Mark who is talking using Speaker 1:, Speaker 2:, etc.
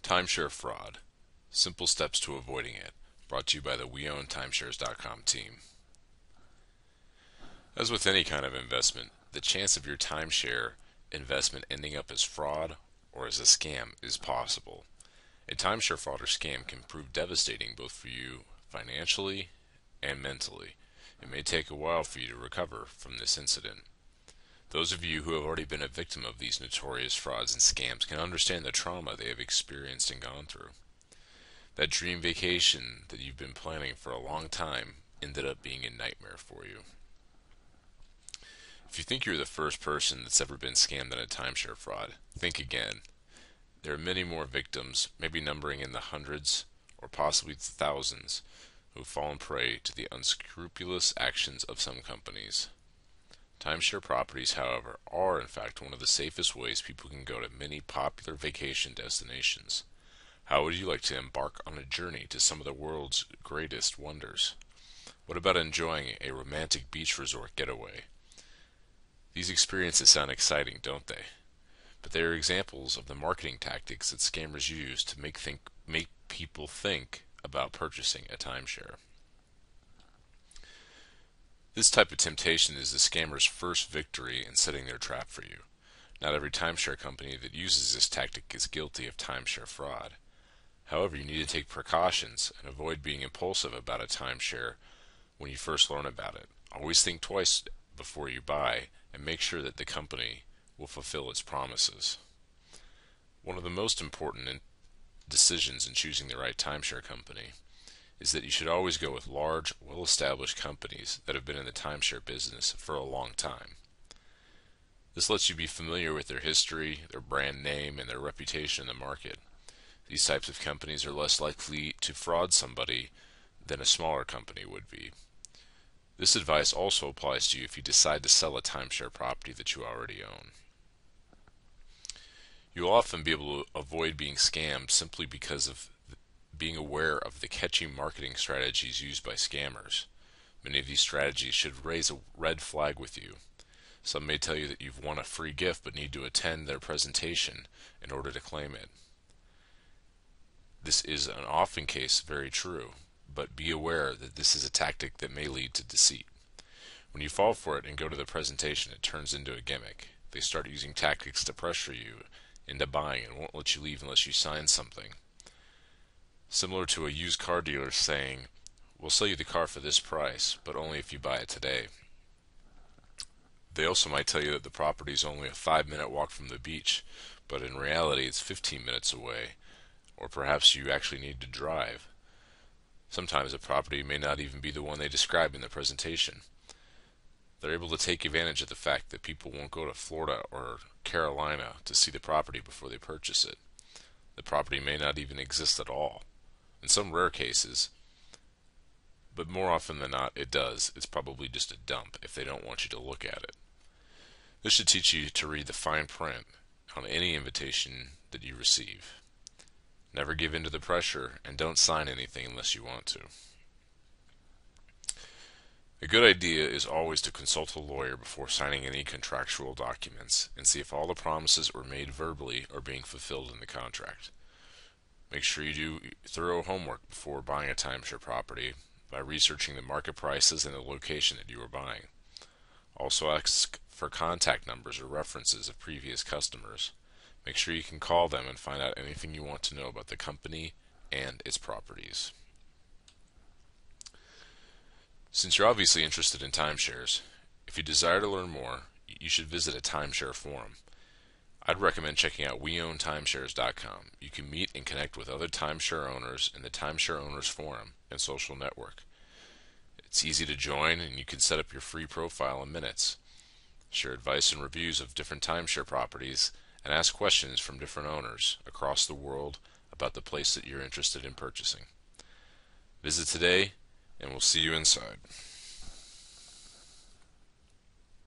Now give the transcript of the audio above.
Speaker 1: Timeshare fraud. Simple steps to avoiding it. Brought to you by the WeOwnTimeshares.com team. As with any kind of investment, the chance of your timeshare investment ending up as fraud or as a scam is possible. A timeshare fraud or scam can prove devastating both for you financially and mentally. It may take a while for you to recover from this incident. Those of you who have already been a victim of these notorious frauds and scams can understand the trauma they have experienced and gone through. That dream vacation that you've been planning for a long time ended up being a nightmare for you. If you think you're the first person that's ever been scammed in a timeshare fraud, think again. There are many more victims, maybe numbering in the hundreds or possibly thousands, who have fallen prey to the unscrupulous actions of some companies. Timeshare properties, however, are in fact one of the safest ways people can go to many popular vacation destinations. How would you like to embark on a journey to some of the world's greatest wonders? What about enjoying a romantic beach resort getaway? These experiences sound exciting, don't they? But they are examples of the marketing tactics that scammers use to make people think about purchasing a timeshare. This type of temptation is the scammer's first victory in setting their trap for you. Not every timeshare company that uses this tactic is guilty of timeshare fraud. However, you need to take precautions and avoid being impulsive about a timeshare when you first learn about it. Always think twice before you buy and make sure that the company will fulfill its promises. One of the most important decisions in choosing the right timeshare company is that you should always go with large, well-established companies that have been in the timeshare business for a long time. This lets you be familiar with their history, their brand name, and their reputation in the market. These types of companies are less likely to fraud somebody than a smaller company would be. This advice also applies to you if you decide to sell a timeshare property that you already own. You will often be able to avoid being scammed simply because of being aware of the catchy marketing strategies used by scammers. Many of these strategies should raise a red flag with you. Some may tell you that you've won a free gift but need to attend their presentation in order to claim it. This is an often case very true, but be aware that this is a tactic that may lead to deceit. When you fall for it and go to the presentation, it turns into a gimmick. They start using tactics to pressure you into buying and won't let you leave unless you sign something. Similar to a used car dealer saying, "We'll sell you the car for this price, but only if you buy it today." They also might tell you that the property is only a 5-minute walk from the beach, but in reality it's 15 minutes away, or perhaps you actually need to drive. Sometimes a property may not even be the one they describe in the presentation. They're able to take advantage of the fact that people won't go to Florida or Carolina to see the property before they purchase it. The property may not even exist at all. In some rare cases, but more often than not it does. It's probably just a dump if they don't want you to look at it. This should teach you to read the fine print on any invitation that you receive. Never give in to the pressure and don't sign anything unless you want to. A good idea is always to consult a lawyer before signing any contractual documents and see if all the promises were made verbally are being fulfilled in the contract. Make sure you do thorough homework before buying a timeshare property by researching the market prices and the location that you are buying. Also ask for contact numbers or references of previous customers. Make sure you can call them and find out anything you want to know about the company and its properties. Since you're obviously interested in timeshares, if you desire to learn more, you should visit a timeshare forum. I'd recommend checking out WeOwnTimeshares.com. You can meet and connect with other timeshare owners in the Timeshare Owners Forum and social network. It's easy to join and you can set up your free profile in minutes. Share advice and reviews of different timeshare properties and ask questions from different owners across the world about the place that you're interested in purchasing. Visit today and we'll see you inside.